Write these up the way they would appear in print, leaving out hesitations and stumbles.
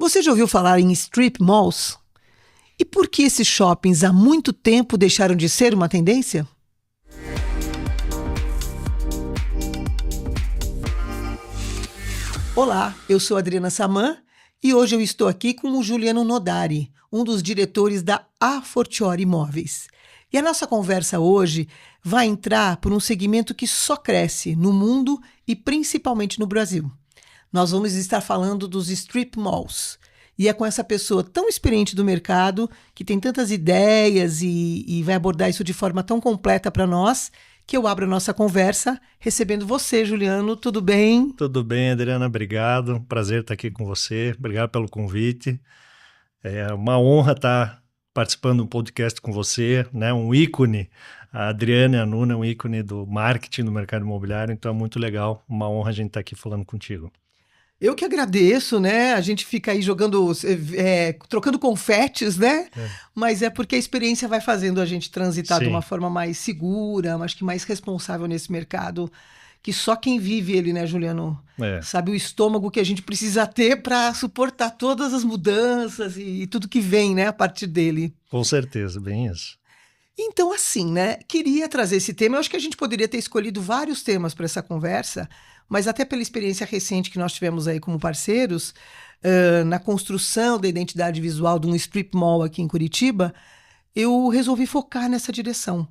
Você já ouviu falar em strip malls? E por que esses shoppings há muito tempo deixaram de ser uma tendência? Olá, eu sou Adriana Saman e hoje eu estou aqui com o Juliano Nodari, um dos diretores da A Fortiori Imóveis. E a nossa conversa hoje vai entrar por um segmento que só cresce no mundo e principalmente no Brasil. Nós vamos estar falando dos strip malls. E é com essa pessoa tão experiente do mercado, que tem tantas ideias e vai abordar isso de forma tão completa para nós, que eu abro a nossa conversa recebendo você, Juliano. Tudo bem? Tudo bem, Adriana. Obrigado. Prazer estar aqui com você. Obrigado pelo convite. É uma honra estar participando de um podcast com você, né? Um ícone. A Adriana e a Nuna é um ícone do marketing do mercado imobiliário, então é muito legal. Uma honra a gente estar aqui falando contigo. Eu que agradeço, né? A gente fica aí jogando, trocando confetes, né? Mas é porque a experiência vai fazendo a gente transitar de uma forma mais segura, acho que mais responsável nesse mercado, que só quem vive ele, né, Juliano? Sabe o estômago que a gente precisa ter para suportar todas as mudanças e tudo que vem, né, a partir dele. Com certeza, bem isso. Então, assim, né, queria trazer esse tema. Eu acho que a gente poderia ter escolhido vários temas para essa conversa, mas até pela experiência recente que nós tivemos aí como parceiros, na construção da identidade visual de um strip mall aqui em Curitiba, eu resolvi focar nessa direção.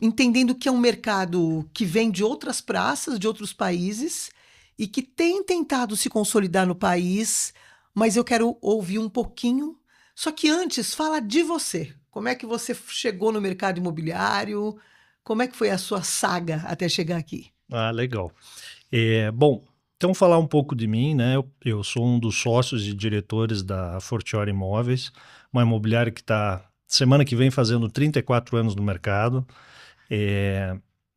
Entendendo que é um mercado que vem de outras praças, de outros países, e que tem tentado se consolidar no país, mas eu quero ouvir um pouquinho. Só que antes, fala de você. Como é que você chegou no mercado imobiliário? Como é que foi a sua saga até chegar aqui? Ah, legal. Bom, então falar um pouco de mim, né? Eu sou um dos sócios e diretores da Fortiori Imóveis, uma imobiliária que está, semana que vem, fazendo 34 anos no mercado.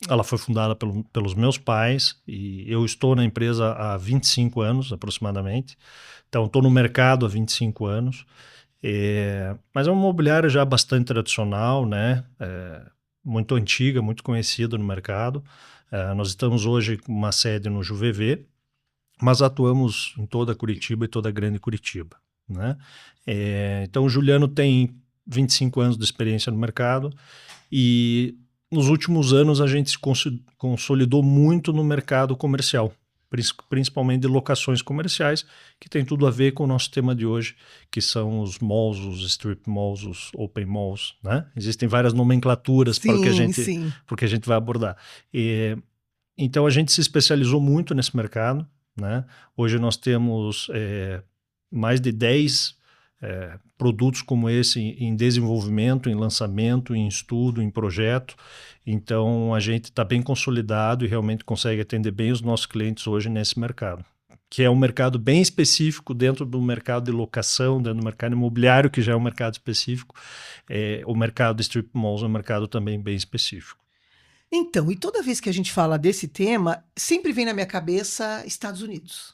Ela foi fundada pelos meus pais e eu estou na empresa há 25 anos, aproximadamente. Então, estou no mercado há 25 anos. Mas é uma imobiliária já bastante tradicional, né? Muito antiga, muito conhecida no mercado. Nós estamos hoje com uma sede no Juvevê, mas atuamos em toda Curitiba e toda a Grande Curitiba, né? Então o Juliano tem 25 anos de experiência no mercado e nos últimos anos a gente se consolidou muito no mercado comercial, principalmente de locações comerciais, que tem tudo a ver com o nosso tema de hoje, que são os malls, os strip malls, os open malls, né? Existem várias nomenclaturas para o que a gente vai abordar. Então a gente se especializou muito nesse mercado, né? Hoje nós temos mais de 10 produtos como esse em desenvolvimento, em lançamento, em estudo, em projeto. Então a gente está bem consolidado e realmente consegue atender bem os nossos clientes hoje nesse mercado, que é um mercado bem específico dentro do mercado de locação, dentro do mercado imobiliário, que já é um mercado específico. O mercado de strip malls é um mercado também bem específico. Então, e toda vez que a gente fala desse tema, sempre vem na minha cabeça Estados Unidos.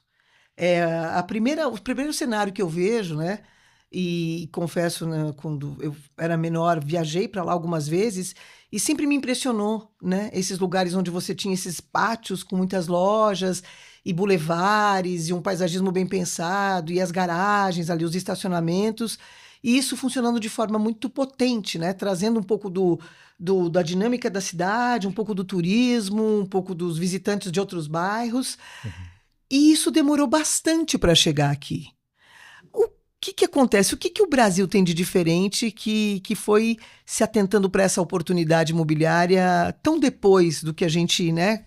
O primeiro cenário que eu vejo, né? E confesso, né, quando eu era menor, viajei para lá algumas vezes e sempre me impressionou, né? Esses lugares onde você tinha esses pátios com muitas lojas e bulevares e um paisagismo bem pensado e as garagens ali, os estacionamentos, e isso funcionando de forma muito potente, né? Trazendo um pouco da dinâmica da cidade, um pouco do turismo, um pouco dos visitantes de outros bairros. E isso demorou bastante para chegar aqui. O que acontece? O que o Brasil tem de diferente que foi se atentando para essa oportunidade imobiliária tão depois do que a gente, né,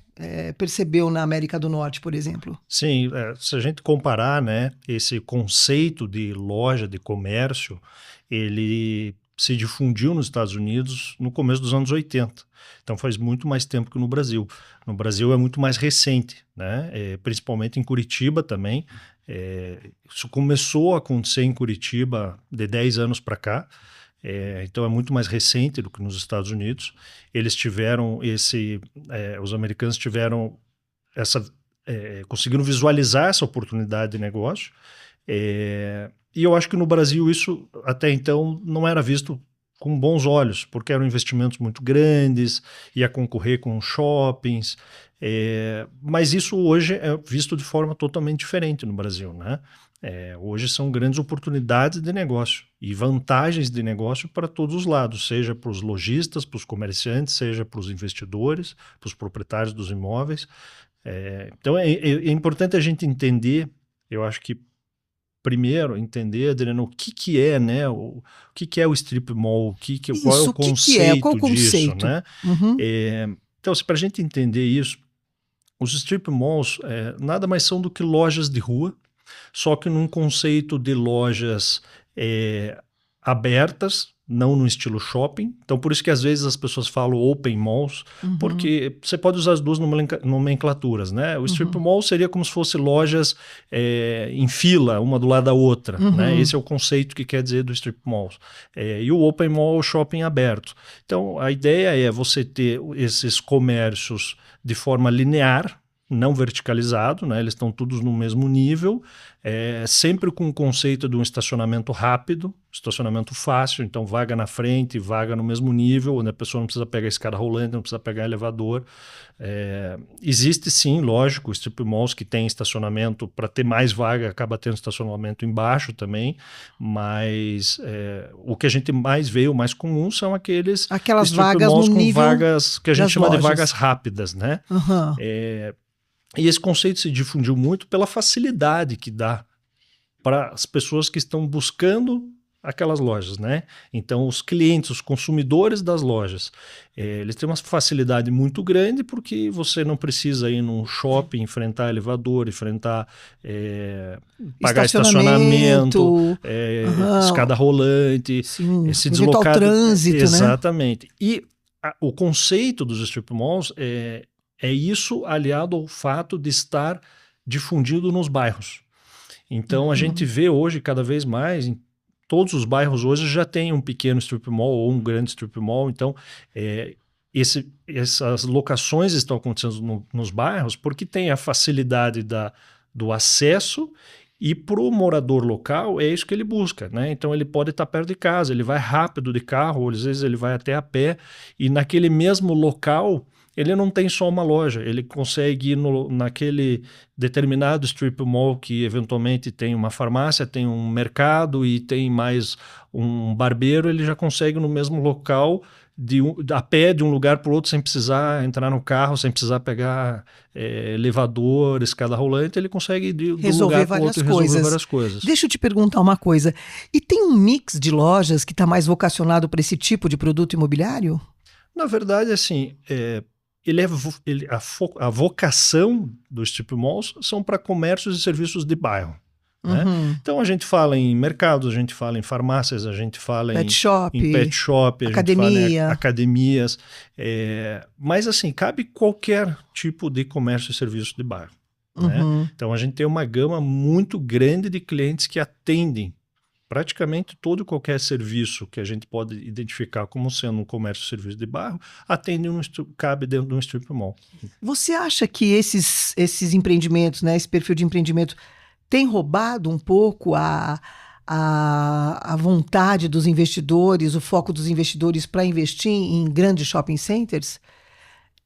percebeu na América do Norte, por exemplo? Sim, se a gente comparar, né, esse conceito de loja, de comércio, ele se difundiu nos Estados Unidos no começo dos anos 80. Então faz muito mais tempo que no Brasil. No Brasil é muito mais recente, né? Principalmente em Curitiba também. Isso começou a acontecer em Curitiba de 10 anos para cá. Então é muito mais recente do que nos Estados Unidos. Eles tiveram os americanos tiveram conseguiram visualizar essa oportunidade de negócio. E eu acho que no Brasil isso até então não era visto com bons olhos, porque eram investimentos muito grandes, ia concorrer com shoppings, mas isso hoje é visto de forma totalmente diferente no Brasil, né? Hoje são grandes oportunidades de negócio e vantagens de negócio para todos os lados, seja para os lojistas, para os comerciantes, seja para os investidores, para os proprietários dos imóveis. Então é importante a gente entender, eu acho que primeiro entender, Adriano, o que é, né? O que é o strip mall, qual é o conceito Qual o disso, conceito? né? Uhum. Então, para a gente entender isso, os strip malls nada mais são do que lojas de rua, só que num conceito de lojas abertas, não no estilo shopping. Então, por isso que às vezes as pessoas falam open malls, porque você pode usar as duas nomenclaturas, né? O strip mall seria como se fosse lojas em fila, uma do lado da outra, né? Esse é o conceito que quer dizer do strip malls. E o open mall é o shopping aberto. Então, a ideia é você ter esses comércios de forma linear, não verticalizado, né? Eles estão todos no mesmo nível, sempre com o conceito de um estacionamento rápido, estacionamento fácil, então vaga na frente, vaga no mesmo nível, onde a pessoa não precisa pegar a escada rolante, não precisa pegar elevador. Existe sim, lógico, strip malls que tem estacionamento, para ter mais vaga, acaba tendo estacionamento embaixo também, mas o que a gente mais vê, o mais comum, são aquelas vagas malls no com nível vagas que a gente chama lojas. de vagas rápidas, né? E esse conceito se difundiu muito pela facilidade que dá para as pessoas que estão buscando aquelas lojas, né? Então, os clientes, os consumidores das lojas, eles têm uma facilidade muito grande porque você não precisa ir num shopping, enfrentar elevador, pagar estacionamento, escada rolante, se deslocar. Trânsito, exatamente. Né? E o conceito dos strip malls é isso aliado ao fato de estar difundido nos bairros. Então, a gente vê hoje cada vez mais, em todos os bairros hoje já tem um pequeno strip mall ou um grande strip mall. Então, essas locações estão acontecendo nos bairros porque tem a facilidade do acesso e para o morador local é isso que ele busca, né? Então, ele pode estar perto de casa, ele vai rápido de carro, ou às vezes ele vai até a pé e naquele mesmo local ele não tem só uma loja, ele consegue ir naquele determinado strip mall que eventualmente tem uma farmácia, tem um mercado e tem mais um barbeiro, ele já consegue no mesmo local, a pé de um lugar para o outro, sem precisar entrar no carro, sem precisar pegar elevador, escada rolante, ele consegue ir de um lugar para o outro e resolver várias coisas. Deixa eu te perguntar uma coisa, e tem um mix de lojas que está mais vocacionado para esse tipo de produto imobiliário? Na verdade, assim, a vocação dos strip malls são para comércios e serviços de bairro. Né? Então a gente fala em mercados, a gente fala em farmácias, a gente fala em pet shop, academia. A gente fala em academias. Mas assim, cabe qualquer tipo de comércio e serviço de bairro. Né? Então a gente tem uma gama muito grande de clientes que atendem praticamente todo e qualquer serviço que a gente pode identificar como sendo um comércio ou serviço de bairro, cabe dentro de um strip mall. Você acha que esses empreendimentos, né, esse perfil de empreendimento, tem roubado um pouco a vontade dos investidores, o foco dos investidores para investir em grandes shopping centers?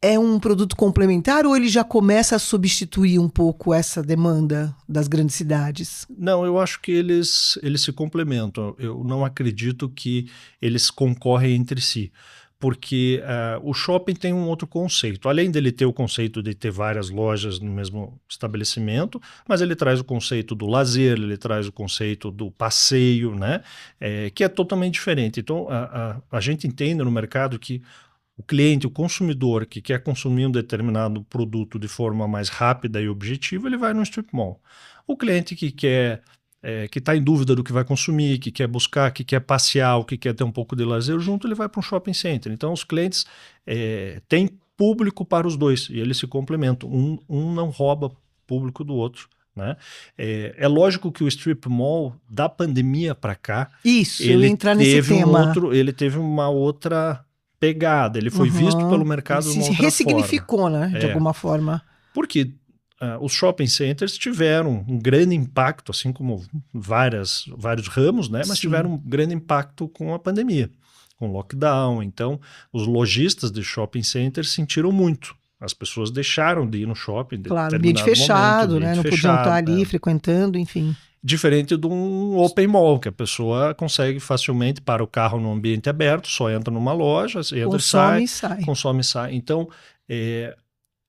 É um produto complementar ou ele já começa a substituir um pouco essa demanda das grandes cidades? Não, eu acho que eles se complementam. Eu não acredito que eles concorrem entre si, porque o shopping tem um outro conceito. Além dele ter o conceito de ter várias lojas no mesmo estabelecimento, mas ele traz o conceito do lazer, ele traz o conceito do passeio, né? Que é totalmente diferente. Então, a gente entende no mercado que o cliente, o consumidor que quer consumir um determinado produto de forma mais rápida e objetiva, ele vai no strip mall. O cliente que quer, que está em dúvida do que vai consumir, que quer buscar, que quer passear, que quer ter um pouco de lazer junto, ele vai para um shopping center. Então, os clientes têm público para os dois e eles se complementam. Um não rouba público do outro. Né? É lógico que o strip mall, da pandemia para cá, ele teve uma outra pegada, ele foi visto pelo mercado de uma outra forma. Se ressignificou, né, de alguma forma. Porque os shopping centers tiveram um grande impacto, assim como vários ramos, né, mas tiveram um grande impacto com a pandemia, com o lockdown. Então, os lojistas de shopping centers sentiram muito. As pessoas deixaram de ir no shopping. Claro, ambiente fechado, né? Não podiam estar ali frequentando, enfim. Diferente de um open mall, que a pessoa consegue facilmente para o carro no ambiente aberto, só entra numa loja, entra Consome e sai. consome e sai. Então,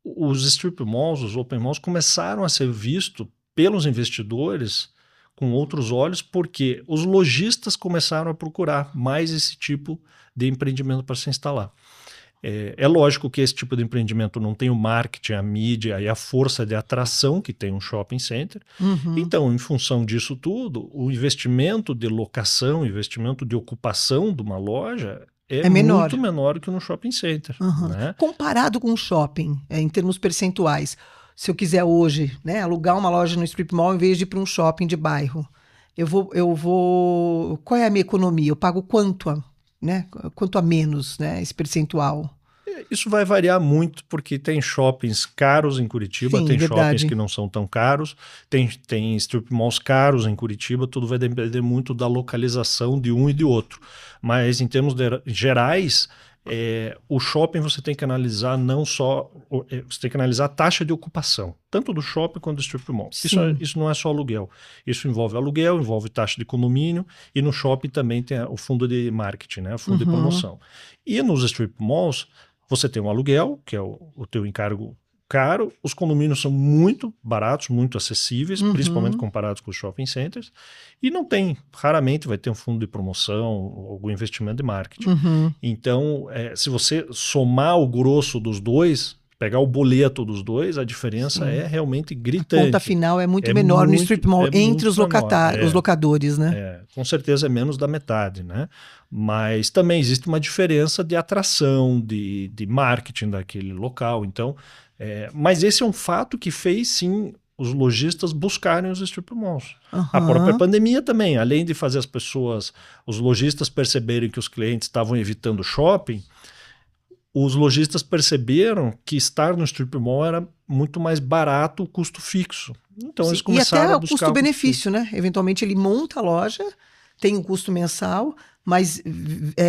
os strip malls, os open malls, começaram a ser vistos pelos investidores com outros olhos, porque os lojistas começaram a procurar mais esse tipo de empreendimento para se instalar. É lógico que esse tipo de empreendimento não tem o marketing, a mídia e a força de atração que tem um shopping center. Então, em função disso tudo, o investimento de locação, o investimento de ocupação de uma loja é menor. muito menor que no shopping center. Né? Comparado com o shopping, em termos percentuais, se eu quiser hoje, né, alugar uma loja no strip mall em vez de ir para um shopping de bairro, eu vou. Qual é a minha economia? Eu pago quanto a menos, né, esse percentual? Isso vai variar muito, porque tem shoppings caros em Curitiba, Sim, tem verdade. shoppings que não são tão caros, tem strip malls caros em Curitiba, tudo vai depender muito da localização de um e de outro. Mas em termos gerais, o shopping você tem que analisar não só, você tem que analisar a taxa de ocupação, tanto do shopping quanto do strip mall. Isso não é só aluguel. Isso envolve aluguel, envolve taxa de condomínio, e no shopping também tem o fundo de marketing, né, o fundo de promoção. E nos strip malls, você tem um aluguel, que é o teu encargo caro, os condomínios são muito baratos, muito acessíveis, principalmente comparados com os shopping centers, e raramente vai ter um fundo de promoção, algum investimento de marketing. Então, se você somar o grosso dos dois, pegar o boleto dos dois, a diferença é realmente gritante. A conta final é muito menor no strip mall, entre os locadores, né? Com certeza é menos da metade, né? Mas também existe uma diferença de atração, de marketing daquele local. Então, mas esse é um fato que fez, sim, os lojistas buscarem os strip malls. A própria pandemia também, além de fazer os lojistas perceberem que os clientes estavam evitando shopping, os lojistas perceberam que estar no strip mall era muito mais barato o custo fixo. Então eles começaram a buscar... E até o custo-benefício, né? Eventualmente ele monta a loja, tem um custo mensal, mas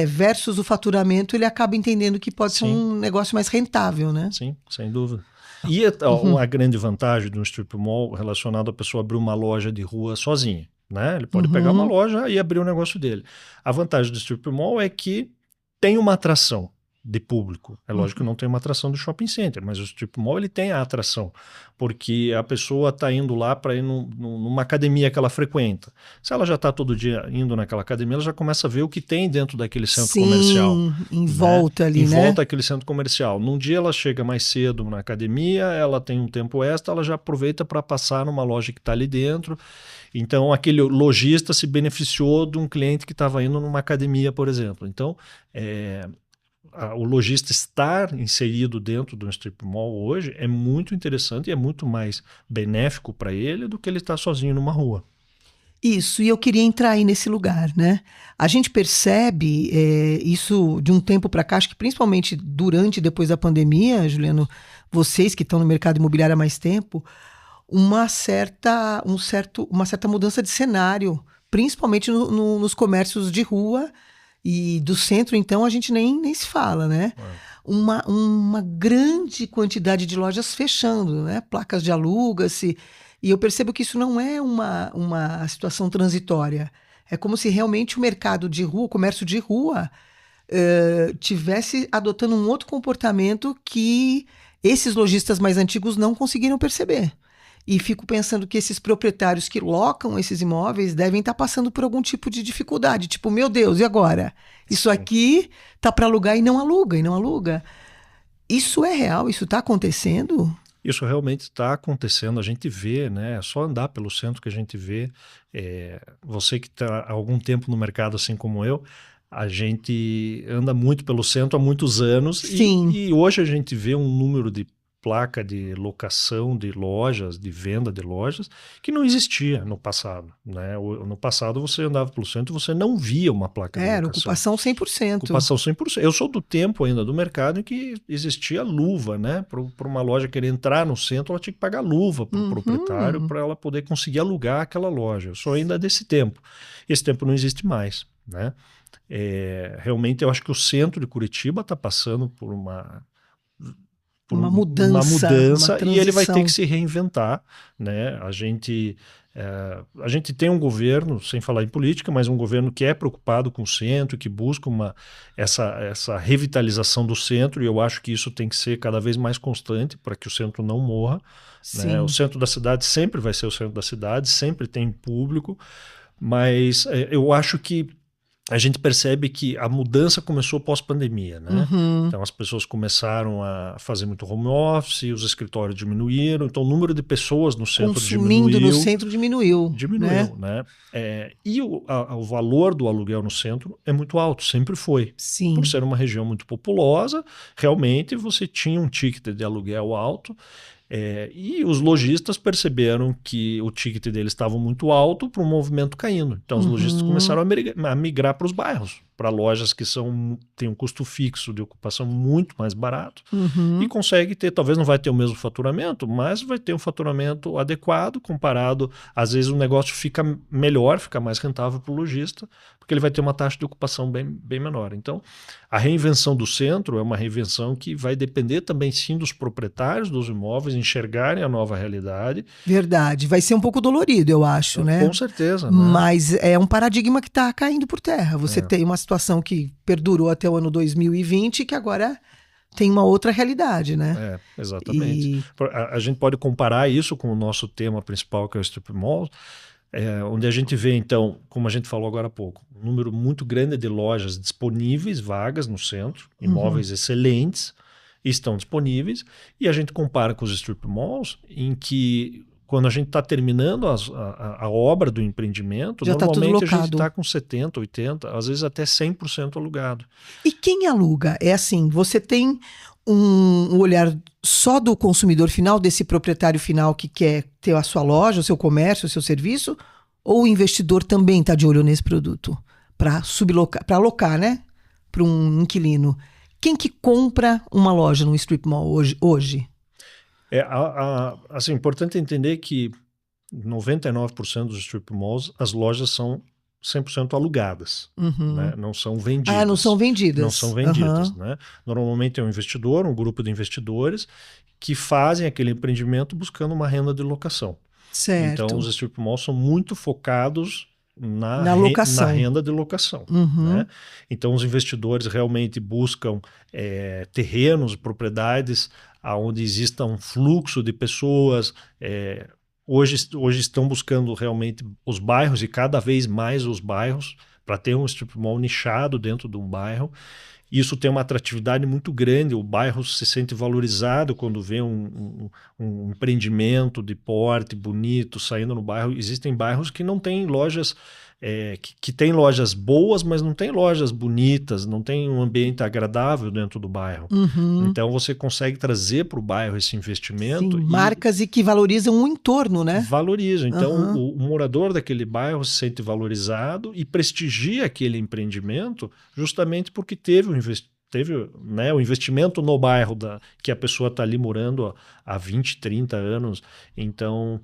versus o faturamento ele acaba entendendo que pode ser um negócio mais rentável, né? Sim, sem dúvida. E a grande vantagem de um strip mall relacionado à pessoa abrir uma loja de rua sozinha, né? Ele pode pegar uma loja e abrir o negócio dele. A vantagem do strip mall é que tem uma atração de público. É lógico que não tem uma atração do shopping center, mas o strip mall ele tem a atração, porque a pessoa está indo lá para ir numa academia que ela frequenta. Se ela já está todo dia indo naquela academia, ela já começa a ver o que tem dentro daquele centro comercial. Em volta ali, né? Em volta daquele centro comercial. Num dia ela chega mais cedo na academia, ela tem um tempo extra, ela já aproveita para passar numa loja que está ali dentro. Então, aquele lojista se beneficiou de um cliente que estava indo numa academia, por exemplo. Então, o lojista estar inserido dentro do strip mall hoje é muito interessante e é muito mais benéfico para ele do que ele estar sozinho numa rua. Isso, e eu queria entrar aí nesse lugar, né? A gente percebe isso de um tempo para cá, acho que principalmente durante e depois da pandemia, Juliano, vocês que estão no mercado imobiliário há mais tempo, uma certa mudança de cenário, principalmente nos comércios de rua. E do centro, então, a gente nem se fala, né? Uma grande quantidade de lojas fechando, né? Placas de aluga-se. E eu percebo que isso não é uma situação transitória. É como se realmente o mercado de rua, o comércio de rua, tivesse adotando um outro comportamento que esses lojistas mais antigos não conseguiram perceber. E fico pensando que esses proprietários que locam esses imóveis devem estar passando por algum tipo de dificuldade. Tipo, meu Deus, e agora? Isso aqui tá para alugar e não aluga. Isso é real? Isso está acontecendo? Isso realmente está acontecendo, a gente vê, né? É só andar pelo centro que a gente vê. Você que está há algum tempo no mercado, assim como eu, a gente anda muito pelo centro há muitos anos. Sim. E hoje a gente vê um número de placa de locação de lojas, de venda de lojas, que não existia no passado, né? No passado você andava pelo centro e você não via uma placa de locação. Era ocupação 100%. Ocupação 100%. Eu sou do tempo ainda do mercado em que existia luva, né? Para uma loja querer entrar no centro, ela tinha que pagar luva para o proprietário para ela poder conseguir alugar aquela loja. Eu sou ainda desse tempo. Esse tempo não existe mais, né? Realmente eu acho que o centro de Curitiba está passando por uma uma mudança, mudança uma e ele vai ter transição. que se reinventar, né? A gente tem um governo, sem falar em política, mas um governo que é preocupado com o centro, que busca essa revitalização do centro, e eu acho que isso tem que ser cada vez mais constante para que o centro não morra, né? O Sim. centro da cidade sempre vai ser o centro da cidade, sempre tem público, mas eu acho que a gente percebe que a mudança começou pós-pandemia, né? Uhum. Então as pessoas começaram a fazer muito home office, os escritórios diminuíram, então o número de pessoas no centro Consumindo no centro diminuiu, né? diminuiu, né? E o valor do aluguel no centro é muito alto, sempre foi. Por Sim. ser uma região muito populosa, realmente você tinha um ticket de aluguel alto. E os lojistas perceberam que o ticket deles estava muito alto para o movimento caindo. Então, os lojistas Uhum. começaram a migrar para os bairros, para lojas que têm um custo fixo de ocupação muito mais barato e Uhum. consegue ter, talvez não vai ter o mesmo faturamento, mas vai ter um faturamento adequado comparado. Às vezes o negócio fica melhor, fica mais rentável para o lojista, porque ele vai ter uma taxa de ocupação bem menor. Então, a reinvenção do centro é uma reinvenção que vai depender também sim dos proprietários dos imóveis enxergarem a nova realidade. Verdade. Vai ser um pouco dolorido, eu acho, né? Com certeza, né? Mas é um paradigma que está caindo por terra. Você É, tem uma situação que perdurou até o ano 2020 e que agora tem uma outra realidade, né? exatamente. E A gente pode comparar isso com o nosso tema principal, que é o strip mall, onde a gente vê, então, como a gente falou agora há pouco, um número muito grande de lojas disponíveis, vagas no centro, uhum. imóveis excelentes estão disponíveis, e a gente compara com os strip malls, em que quando a gente está terminando a obra do empreendimento, Já está tudo normalmente a gente locado. está com 70%, 80%, às vezes até 100% alugado. E quem aluga? É assim, você tem um olhar só do consumidor final, desse proprietário final que quer ter a sua loja, o seu comércio, o seu serviço, ou o investidor também está de olho nesse produto para sublocar, para alocar, né? Para um inquilino. Quem que compra uma loja no strip mall hoje? Assim, importante entender que 99% dos strip malls, as lojas são 100% alugadas, Uhum. né? Não são Ah, não são vendidas. Não são vendidas. vendidas, Aham. né? Normalmente é um investidor, um grupo de investidores que fazem aquele empreendimento buscando uma renda de locação. Então, os Certo. strip malls são muito focados Na na locação. renda de locação, né? Uhum. Então, os investidores realmente buscam terrenos, propriedades onde exista um fluxo de pessoas. Hoje estão buscando realmente os bairros e cada vez mais os bairros para ter um strip mall nichado dentro de um bairro. Isso tem uma atratividade muito grande, o bairro se sente valorizado quando vê um empreendimento de porte bonito saindo no bairro. Existem bairros que não têm lojas, que têm lojas boas, mas não têm lojas bonitas, não tem um ambiente agradável dentro do bairro. Uhum. Então você consegue trazer para o bairro esse Sim, investimento e marcas e que valorizam o entorno, né? valoriza. Então, Aham. o morador daquele bairro se sente valorizado e prestigia aquele empreendimento justamente porque teve, né, o investimento no bairro que a pessoa está ali morando há 20, 30 anos. Então,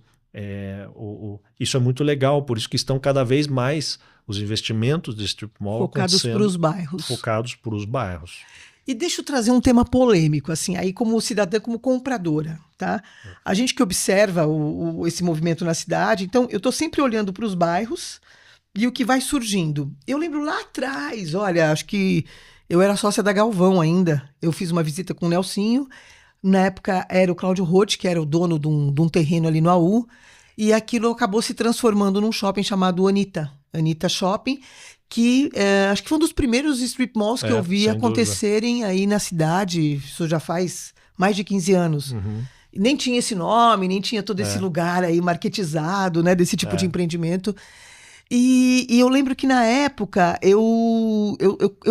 isso é muito legal, por isso que estão cada vez mais os investimentos de strip mall Focados para acontecendo os bairros. focados para os bairros. E deixa eu trazer um tema polêmico, assim, aí como cidadã, como compradora, tá? A gente que observa esse movimento na cidade, então eu estou sempre olhando para os bairros e o que vai surgindo. Eu lembro lá atrás, olha, acho que eu era sócia da Galvão ainda, eu fiz uma visita com o Nelsinho, na época era o Cláudio Roth, que era o dono de um terreno ali no AU, e aquilo acabou se transformando num shopping chamado Anitta Shopping, que acho que foi um dos primeiros strip malls que eu vi Sem dúvida. acontecerem aí na cidade, isso já faz mais de 15 anos. Uhum. Nem tinha esse nome, nem tinha todo esse É, lugar aí marketizado, né, desse tipo de é. empreendimento. E eu lembro que na época eu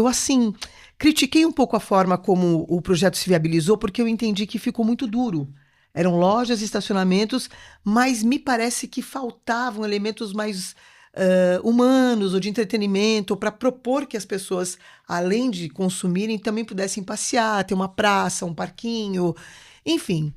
assim, critiquei um pouco a forma como o projeto se viabilizou, porque eu entendi que ficou muito duro. Eram lojas, estacionamentos, mas me parece que faltavam elementos mais humanos ou de entretenimento, para propor que as pessoas, além de consumirem, também pudessem passear, ter uma praça, um parquinho, enfim.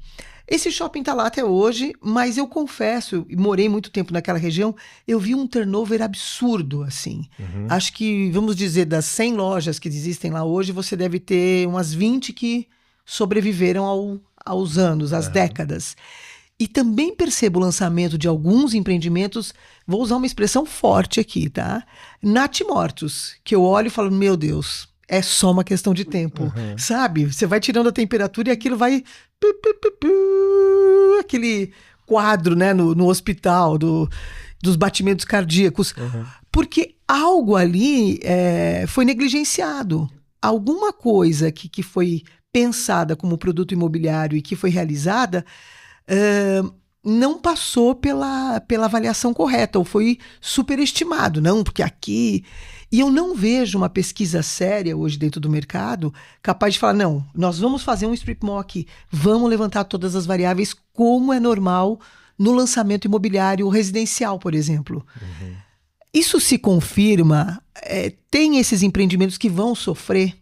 Esse shopping está lá até hoje, mas eu confesso, e morei muito tempo naquela região, eu vi um turnover absurdo, assim. Uhum. Acho que, vamos dizer, das 100 lojas que existem lá hoje, você deve ter umas 20 que sobreviveram aos anos, às Aham. décadas. E também percebo o lançamento de alguns empreendimentos, vou usar uma expressão forte aqui, tá? Natimortos, que eu olho e falo, meu Deus, é só uma questão de tempo, Aham. sabe? Você vai tirando a temperatura e aquilo vai... Aquele quadro, né, no hospital, dos batimentos cardíacos, Aham. porque algo ali foi negligenciado. Alguma coisa que foi pensada como produto imobiliário e que foi realizada não passou pela avaliação correta, ou foi superestimado, não, porque aqui... E eu não vejo uma pesquisa séria hoje dentro do mercado capaz de falar, não, nós vamos fazer um strip mall aqui, vamos levantar todas as variáveis como é normal no lançamento imobiliário residencial, por exemplo. Uhum. Isso se confirma? Tem esses empreendimentos que vão sofrer?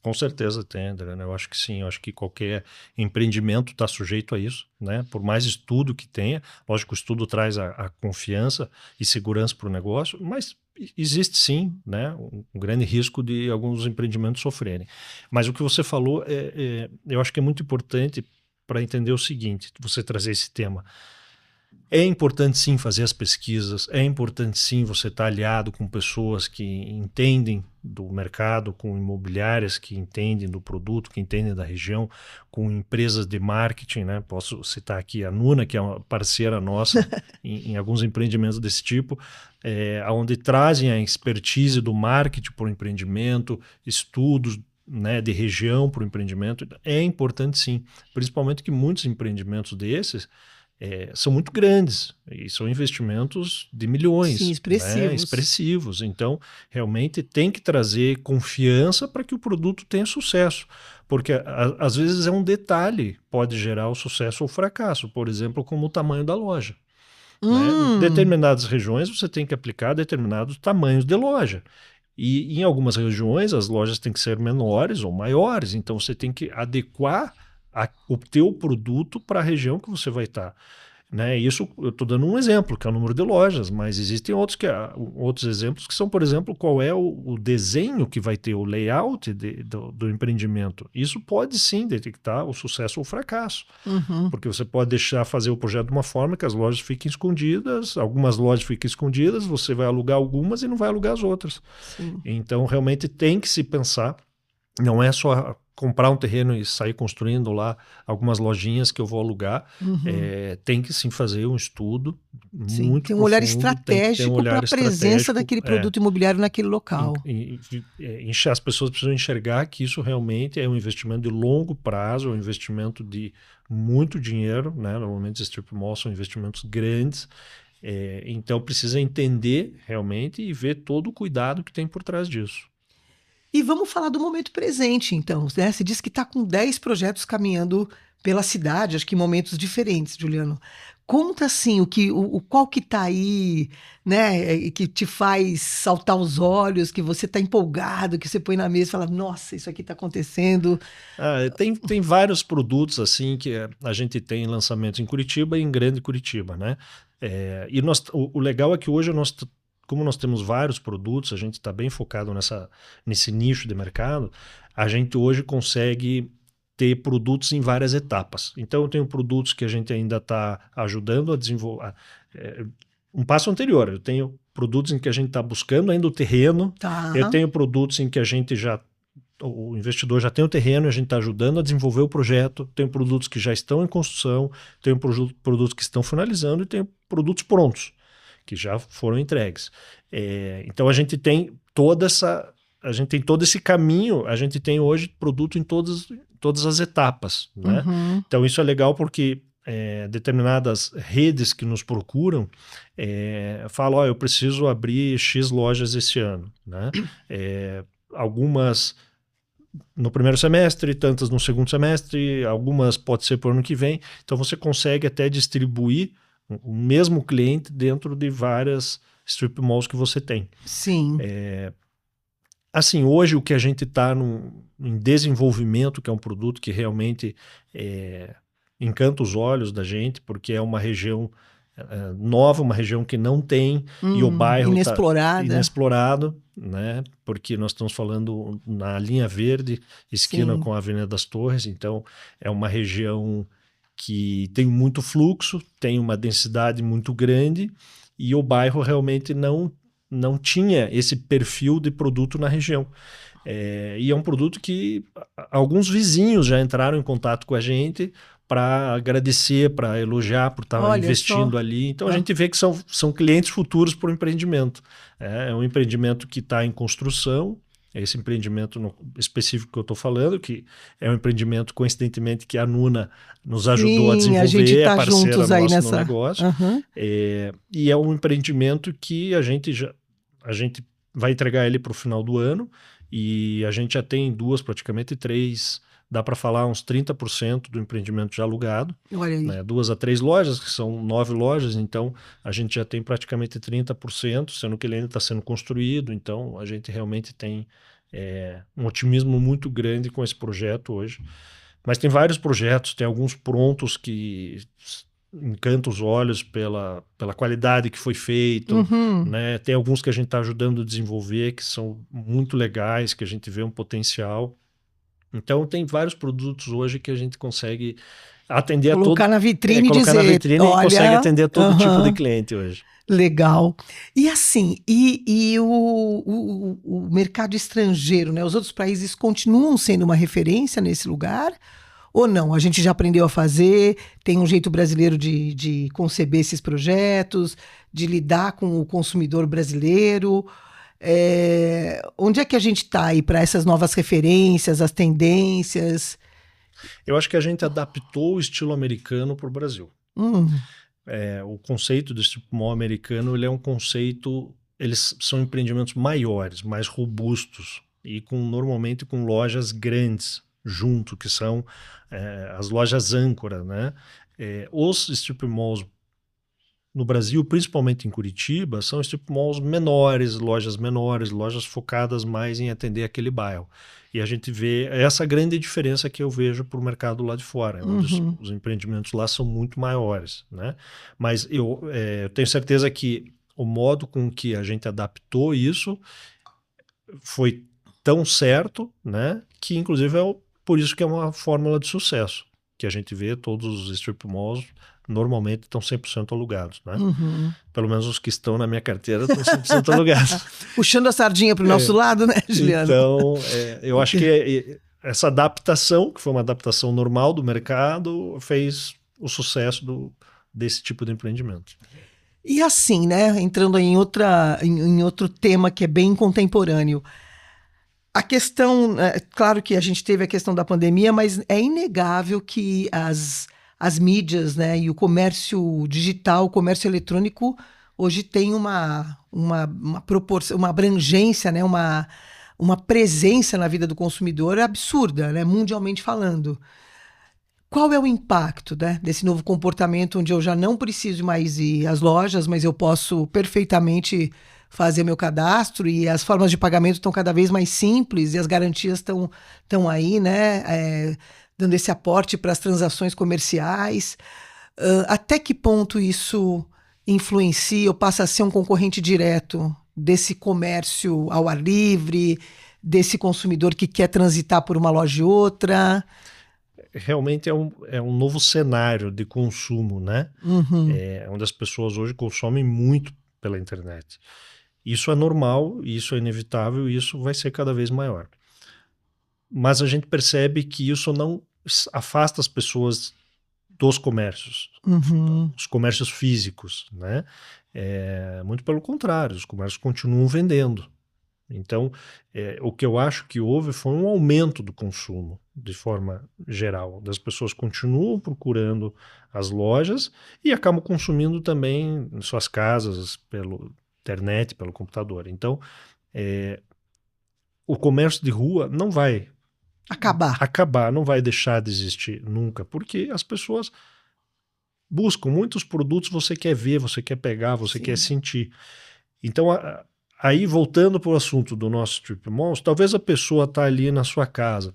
Com certeza tem, André, né? Eu acho que sim, eu acho que qualquer empreendimento está sujeito a isso, né? Por mais estudo que tenha, lógico, o estudo traz a confiança e segurança para o negócio, mas existe sim, né, um grande risco de alguns empreendimentos sofrerem. Mas o que você falou, eu acho que é muito importante para entender o seguinte, você trazer esse tema. É importante sim fazer as pesquisas, é importante sim você estar aliado com pessoas que entendem do mercado, com imobiliárias que entendem do produto, que entendem da região, com empresas de marketing, né? Posso citar aqui a Nuna, que é uma parceira nossa em alguns empreendimentos desse tipo, onde trazem a expertise do marketing para o empreendimento, estudos, né, de região para o empreendimento. É importante sim, principalmente que muitos empreendimentos desses são muito grandes e são investimentos de Sim, milhões, né, expressivos. expressivos. Então, realmente tem que trazer confiança para que o produto tenha sucesso. Porque às vezes é um detalhe, pode gerar o sucesso ou o fracasso, por exemplo, como o tamanho da loja. Né? Em Hum, determinadas regiões você tem que aplicar determinados tamanhos de loja. E em algumas regiões as lojas têm que ser menores ou maiores, então você tem que adequar o teu produto para a região que você vai estar. Né? Isso eu estou dando um exemplo, que é o número de lojas, mas existem outros exemplos que são, por exemplo, qual é o desenho que vai ter, o layout do empreendimento. Isso pode sim detectar o sucesso ou o fracasso, uhum, porque você pode deixar fazer o projeto de uma forma que as lojas fiquem escondidas, algumas lojas fiquem escondidas, você vai alugar algumas e não vai alugar as outras. sim. Então, realmente tem que se pensar, não é só comprar um terreno e sair construindo lá algumas lojinhas que eu vou alugar. Uhum. Tem que sim fazer um estudo Sim, muito tem um olhar profundo, tem que ter um estratégico para olhar a presença estratégico. daquele produto imobiliário naquele em- local. em- As pessoas precisam enxergar que isso realmente é um investimento de longo prazo, é um investimento de muito dinheiro, né? Normalmente esses strip malls são investimentos grandes, então precisa entender realmente e ver todo o cuidado que tem por trás disso. E vamos falar do momento presente, então, né? Você disse que está com 10 projetos caminhando pela cidade, acho que em momentos diferentes, Juliano. Conta assim qual que está aí, né? Que te faz saltar os olhos, que você está empolgado, que você põe na mesa e fala, nossa, isso aqui está acontecendo. Tem vários produtos assim que a gente tem lançamentos em Curitiba e em Grande Curitiba, né? O legal é que hoje como nós temos vários produtos, a gente está bem focado nesse nicho de mercado, a gente hoje consegue ter produtos em várias etapas. Então, eu tenho produtos que a gente ainda está ajudando a desenvolver. Um passo anterior, eu tenho produtos em que a gente está buscando ainda o terreno, eu Tá. tenho produtos em que o investidor já tem o terreno e a gente está ajudando a desenvolver o projeto, tem produtos que já estão em construção, tem produtos que estão finalizando e tem produtos prontos, que já foram entregues. Então a gente tem todo esse caminho, a gente tem hoje produto em todas as etapas. Né? Uhum. Então isso é legal porque determinadas redes que nos procuram falam, eu preciso abrir X lojas esse ano. Né? Algumas no primeiro semestre, tantas no segundo semestre, algumas pode ser para o ano que vem. Então você consegue até distribuir o mesmo cliente dentro de várias strip malls que você tem. Sim. Assim, hoje o que a gente está em desenvolvimento, que é um produto que realmente encanta os olhos da gente, porque é uma região nova, uma região que não tem, e o bairro está inexplorado, né? Porque nós estamos falando na linha verde, esquina Sim. com a Avenida das Torres, então é uma região que tem muito fluxo, tem uma densidade muito grande, e o bairro realmente não tinha esse perfil de produto na região. E é um produto que alguns vizinhos já entraram em contato com a gente para agradecer, para elogiar por estar investindo ali. Então a gente vê que são clientes futuros para o empreendimento. É um empreendimento que está em construção. Esse empreendimento específico que eu estou falando, que é um empreendimento, coincidentemente, que a Nuna nos ajudou a desenvolver, a gente tá é parceira juntos aí nossa nessa... no negócio. E é um empreendimento que a gente vai entregar ele para o final do ano, e a gente já tem praticamente três, dá para falar uns 30% do empreendimento já alugado. Olha aí. Né? 2 a 3 lojas, que são 9 lojas, então a gente já tem praticamente 30%, sendo que ele ainda está sendo construído, então a gente realmente tem um otimismo muito grande com esse projeto hoje. Mas tem vários projetos, tem alguns prontos que encanta os olhos pela qualidade que foi feito, né? Tem alguns que a gente está ajudando a desenvolver que são muito legais, que a gente vê um potencial. Então tem vários produtos hoje que a gente consegue atender colocar na vitrine e colocar dizer, na vitrine olha, e consegue atender todo tipo de cliente hoje. Legal. E assim, o mercado estrangeiro, né? Os outros países continuam sendo uma referência nesse lugar? Ou não? A gente já aprendeu a fazer, tem um jeito brasileiro de conceber esses projetos, de lidar com o consumidor brasileiro. Onde é que a gente está aí para essas novas referências, as tendências? Eu acho que a gente adaptou o estilo americano para o Brasil. O conceito do strip mall americano, ele é um conceito, eles são empreendimentos maiores, mais robustos e normalmente com lojas grandes junto, que são as lojas âncora, né? Os strip malls no Brasil, principalmente em Curitiba, são strip malls menores, lojas focadas mais em atender aquele bairro. E a gente vê essa grande diferença que eu vejo para o mercado lá de fora, onde os empreendimentos lá são muito maiores, né? Mas eu tenho certeza que o modo com que a gente adaptou isso foi tão certo, né? Que inclusive por isso que é uma fórmula de sucesso, que a gente vê todos os strip malls normalmente estão 100% alugados, né? Pelo menos os que estão na minha carteira estão 100% alugados. Puxando a sardinha para o nosso lado, né, Juliano? Então, eu acho que essa adaptação, que foi uma adaptação normal do mercado, fez o sucesso desse tipo de empreendimento. E assim, né, entrando em outro tema que é bem contemporâneo, a questão, claro que a gente teve a questão da pandemia, mas é inegável que as mídias, né, e o comércio digital, o comércio eletrônico, hoje tem uma proporção, uma abrangência, né, uma presença na vida do consumidor absurda, né, mundialmente falando. Qual é o impacto, né, desse novo comportamento onde eu já não preciso mais ir às lojas, mas eu posso perfeitamente fazer meu cadastro e as formas de pagamento estão cada vez mais simples e as garantias estão aí, né, dando esse aporte para as transações comerciais. Até que ponto isso influencia ou passa a ser um concorrente direto desse comércio ao ar livre, desse consumidor que quer transitar por uma loja e outra? Realmente é um novo cenário de consumo, né? Onde as pessoas hoje consomem muito pela internet. Isso é normal, isso é inevitável e isso vai ser cada vez maior. Mas a gente percebe que isso não afasta as pessoas dos comércios, os comércios físicos, né? Muito pelo contrário, os comércios continuam vendendo. Então, o que eu acho que houve foi um aumento do consumo, de forma geral. As pessoas continuam procurando as lojas e acabam consumindo também em suas casas, pela internet, pelo computador. Então, o comércio de rua não vai acabar, não vai deixar de existir nunca, porque as pessoas buscam muitos produtos, você quer ver, você quer pegar, você quer sentir. Então, aí voltando para o assunto do nosso strip malls, talvez a pessoa está ali na sua casa,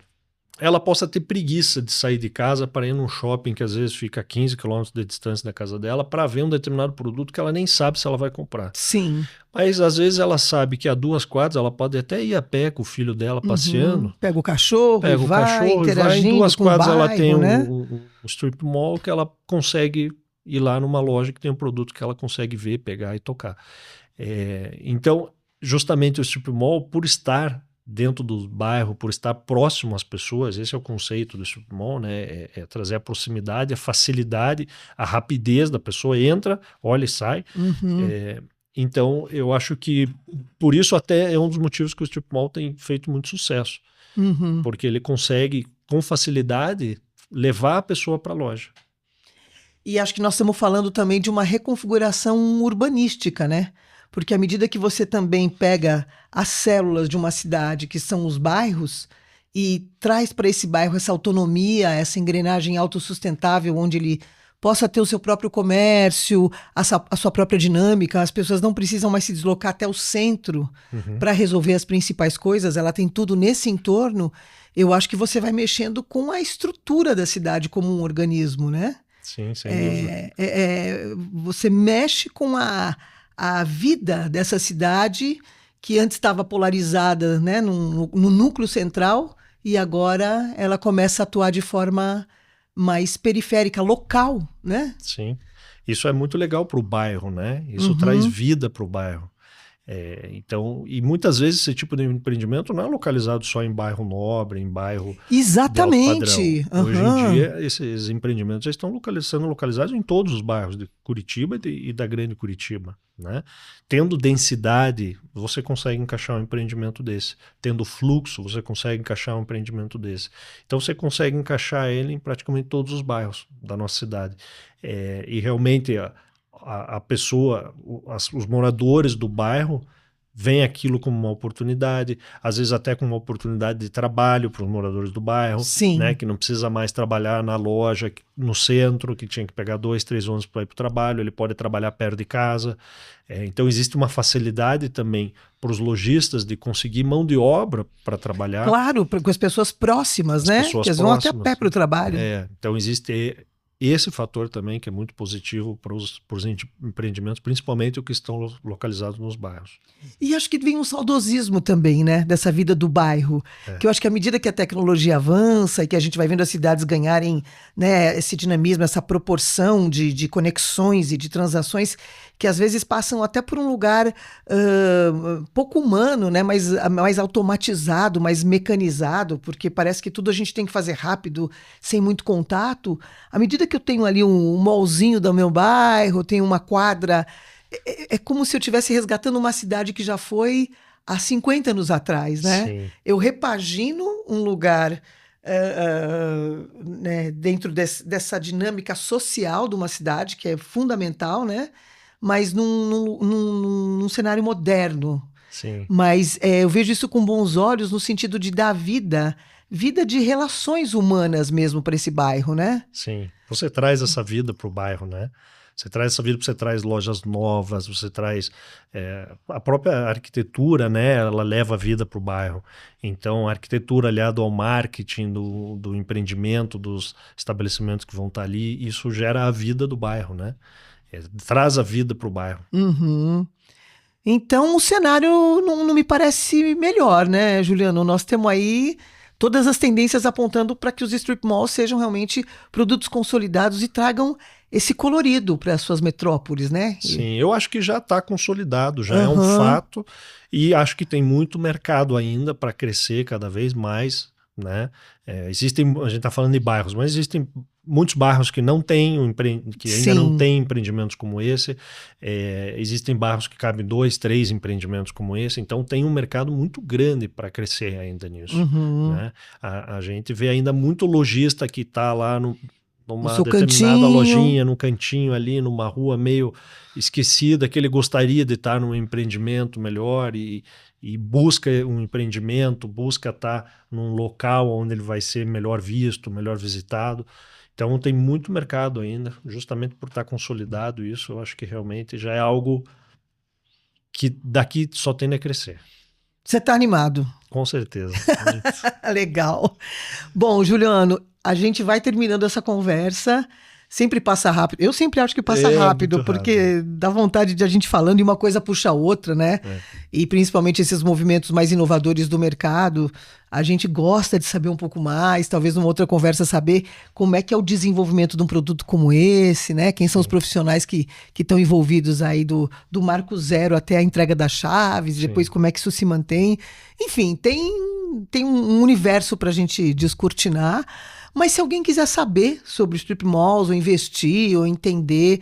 ela possa ter preguiça de sair de casa para ir num shopping que às vezes fica a 15 quilômetros de distância da casa dela para ver um determinado produto que ela nem sabe se ela vai comprar. Sim. Mas às vezes ela sabe que a 2 quadras ela pode até ir a pé com o filho dela passeando. Pega o cachorro e vai Em interagindo 2 quadras com o ela tem bairro, né? um strip mall que ela consegue ir lá numa loja que tem um produto que ela consegue ver, pegar e tocar. Então, justamente o strip mall, por estar dentro do bairro, por estar próximo às pessoas, esse é o conceito do strip mall, né? É trazer a proximidade, a facilidade, a rapidez da pessoa, entra, olha e sai. Então, eu acho que por isso até é um dos motivos que o strip mall tem feito muito sucesso, porque ele consegue, com facilidade, levar a pessoa para a loja. E acho que nós estamos falando também de uma reconfiguração urbanística, né? Porque à medida que você também pega as células de uma cidade, que são os bairros, e traz para esse bairro essa autonomia, essa engrenagem autossustentável, onde ele possa ter o seu próprio comércio, a sua própria dinâmica, as pessoas não precisam mais se deslocar até o centro para resolver as principais coisas, ela tem tudo nesse entorno. Eu acho que você vai mexendo com a estrutura da cidade como um organismo, né? Sim, sem dúvida. Você mexe com a vida dessa cidade que antes estava polarizada, né, no núcleo central, e agora ela começa a atuar de forma mais periférica, local, né? Sim. Isso é muito legal para o bairro, né? Isso traz vida para o bairro. Então, e muitas vezes esse tipo de empreendimento não é localizado só em bairro nobre, em bairro Exatamente. de alto padrão. Hoje em dia, esses empreendimentos já estão sendo localizados em todos os bairros de Curitiba e da Grande Curitiba, né? Tendo densidade, você consegue encaixar um empreendimento desse. Tendo fluxo, você consegue encaixar um empreendimento desse. Então, você consegue encaixar ele em praticamente todos os bairros da nossa cidade. E realmente a pessoa, os moradores do bairro veem aquilo como uma oportunidade, às vezes até como uma oportunidade de trabalho para os moradores do bairro, Sim. né, que não precisa mais trabalhar na loja, no centro, que tinha que pegar 2, 3 ônibus para ir para o trabalho, ele pode trabalhar perto de casa. Então existe uma facilidade também para os lojistas de conseguir mão de obra para trabalhar. Claro, com as pessoas próximas, né? Que eles vão até a pé para o trabalho. Então existe esse fator também que é muito positivo para os empreendimentos, principalmente os que estão localizados nos bairros. E acho que vem um saudosismo também, né, dessa vida do bairro, que eu acho que à medida que a tecnologia avança e que a gente vai vendo as cidades ganharem, né, esse dinamismo, essa proporção de conexões e de transações, que às vezes passam até por um lugar pouco humano, né, mais automatizado, mais mecanizado, porque parece que tudo a gente tem que fazer rápido, sem muito contato. À medida que eu tenho ali um mallzinho do meu bairro, tenho uma quadra, é como se eu estivesse resgatando uma cidade que já foi há 50 anos atrás, né? Sim. Eu repagino um lugar né, dentro dessa dinâmica social de uma cidade, que é fundamental, né? Mas num cenário moderno. Sim. Mas eu vejo isso com bons olhos no sentido de dar vida de relações humanas mesmo para esse bairro, né? Sim. Você traz essa vida para o bairro, né? Você traz essa vida, você traz lojas novas, você traz a própria arquitetura, né? Ela leva a vida para o bairro. Então, a arquitetura aliada ao marketing do empreendimento, dos estabelecimentos que vão estar ali, isso gera a vida do bairro, né? Traz a vida para o bairro. Então, o cenário não me parece melhor, né, Juliano? Nós temos aí todas as tendências apontando para que os strip malls sejam realmente produtos consolidados e tragam esse colorido para as suas metrópoles, né? Sim, eu acho que já está consolidado, já é um fato, e acho que tem muito mercado ainda para crescer cada vez mais, né? A gente está falando de bairros, mas existem muitos bairros que não têm que ainda não têm empreendimentos como esse. Existem bairros que cabem 2, 3 empreendimentos como esse. Então tem um mercado muito grande para crescer ainda nisso. Né? A gente vê ainda muito lojista que está lá numa determinada lojinha, num cantinho ali, numa rua meio esquecida, que ele gostaria de estar num empreendimento melhor e busca um empreendimento, busca estar num local onde ele vai ser melhor visto, melhor visitado. Então tem muito mercado ainda, justamente por estar consolidado isso, eu acho que realmente já é algo que daqui só tende a crescer. Você está animado? Com certeza. Legal. Bom, Juliano, a gente vai terminando essa conversa. Sempre passa rápido. Eu sempre acho que passa rápido, porque dá vontade de a gente falando e uma coisa puxa a outra, né? E principalmente esses movimentos mais inovadores do mercado, a gente gosta de saber um pouco mais, talvez numa outra conversa saber como é que é o desenvolvimento de um produto como esse, né? Quem são os profissionais que estão envolvidos aí do marco zero até a entrega das chaves, depois como é que isso se mantém. Enfim, tem um universo para a gente descortinar. Mas se alguém quiser saber sobre strip malls, ou investir, ou entender,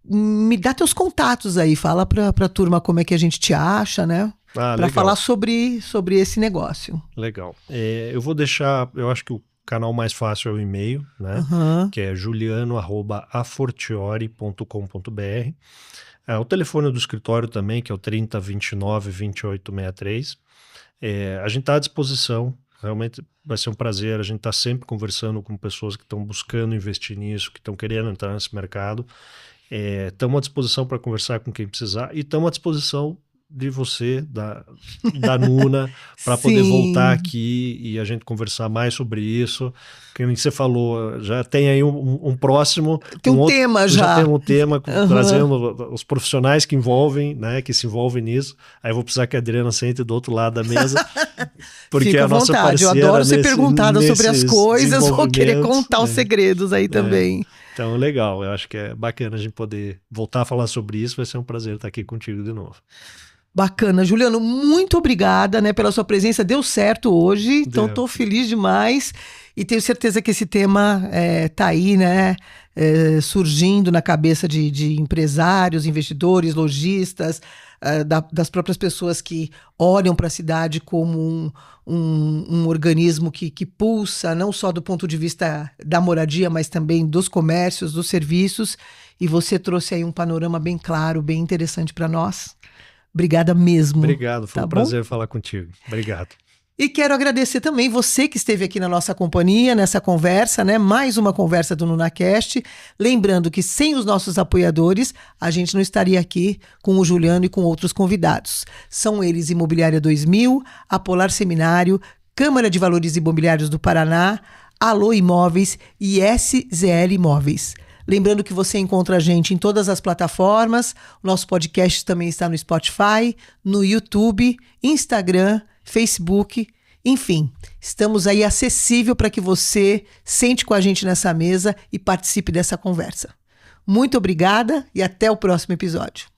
me dá teus contatos aí, fala pra turma como é que a gente te acha, né? Para falar sobre esse negócio. Legal. Eu vou deixar, eu acho que o canal mais fácil é o e-mail, né? Que é juliano@afortiori.com.br. O telefone do escritório também, que é o 3029-2863. A gente está à disposição. Realmente vai ser um prazer, a gente está sempre conversando com pessoas que estão buscando investir nisso, que estão querendo entrar nesse mercado. Estamos à disposição para conversar com quem precisar e estamos à disposição de você, da Nuna, para poder voltar aqui e a gente conversar mais sobre isso. Como você falou, já tem aí um próximo... Tem um tema já. Já tem um tema, trazendo os profissionais que envolvem, né, que se envolvem nisso. Aí eu vou precisar que a Adriana sente do outro lado da mesa. Porque fica à vontade, eu adoro ser perguntada sobre as coisas, vou querer contar os segredos aí também. Então, legal, eu acho que é bacana a gente poder voltar a falar sobre isso, vai ser um prazer estar aqui contigo de novo. Bacana. Juliano, muito obrigada, né, pela sua presença. Deu certo hoje, então estou feliz demais e tenho certeza que esse tema tá aí, né, surgindo na cabeça de empresários, investidores, lojistas, das próprias pessoas que olham para a cidade como um organismo que pulsa, não só do ponto de vista da moradia, mas também dos comércios, dos serviços. E você trouxe aí um panorama bem claro, bem interessante para nós. Obrigada mesmo. Obrigado, foi um prazer falar contigo. Obrigado. E quero agradecer também você que esteve aqui na nossa companhia, nessa conversa, né? Mais uma conversa do NunaCast. Lembrando que sem os nossos apoiadores, a gente não estaria aqui com o Juliano e com outros convidados. São eles Imobiliária 2000, a Polar Seminário, Câmara de Valores Imobiliários do Paraná, Alô Imóveis e SZL Imóveis. Lembrando que você encontra a gente em todas as plataformas. O nosso podcast também está no Spotify, no YouTube, Instagram, Facebook. Enfim, estamos aí acessível para que você sente com a gente nessa mesa e participe dessa conversa. Muito obrigada e até o próximo episódio.